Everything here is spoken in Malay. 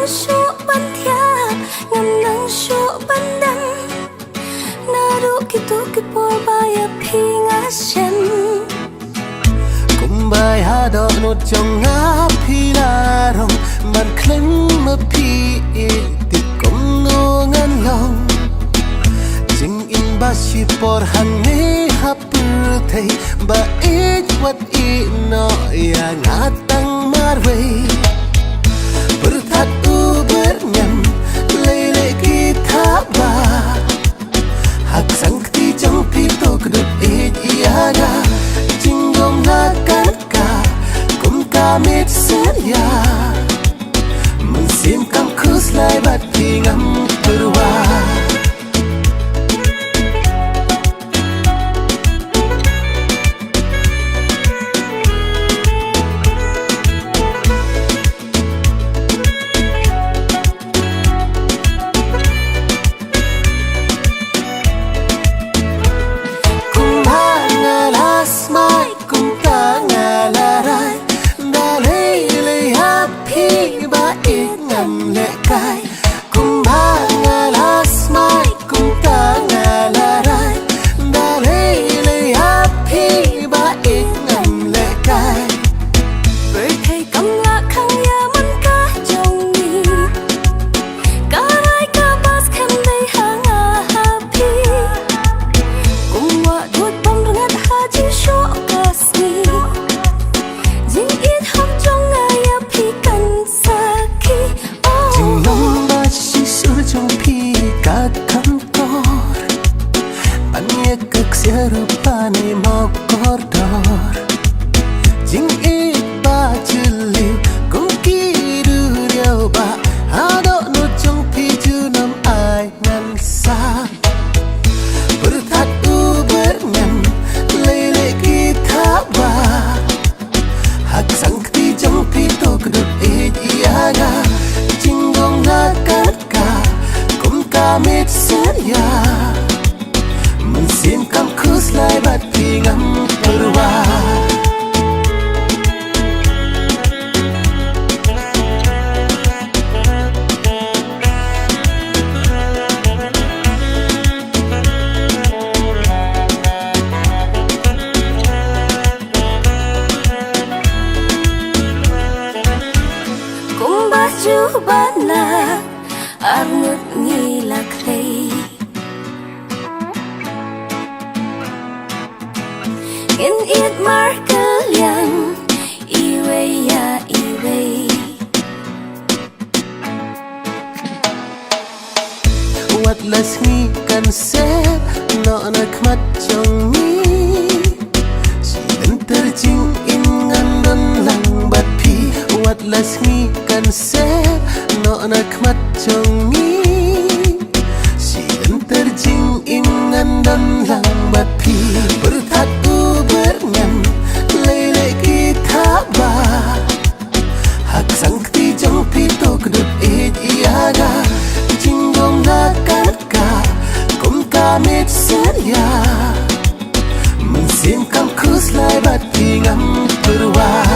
syuk ban thiap ngam nang syuk ban dang naru kitu kipor baya pinga shen kumbaya do no jonga pilarong ban klem ma pi ti kom no ngan long jing in ba shi por han ne hapur thei ba it what I no ya ngatang marway bertat u bernyam lele kita ba hak sang ti jong pi to kdut it iada jingom na ka kum ka mit seria mensim kam kus lai bat pingam perwa rupane mau koridor jing it ba chili kum ki ru ryo ba ado no chong pi ju nam ai ngan sa bertat u bernyam lele kita ba hak sang ti jong pi to kdut it iada jingong na ka kum ka mit seria mensim kam kus lai bat pingam perwa kum baju bana arnut ngilak lei in it markel yang iwe ya iwe wat las ni kan set no nak mat chong ni si den terjing in ngan don lang bat pi wat las ni kan set no nak mat chong ni si den terjing in ngan don lang bat pi bertat bernyam lele kita ba hak sang ti jong pi to kdut it iada jingom na ka kum ka mit seria mensim kam kus lai bat pingam perwa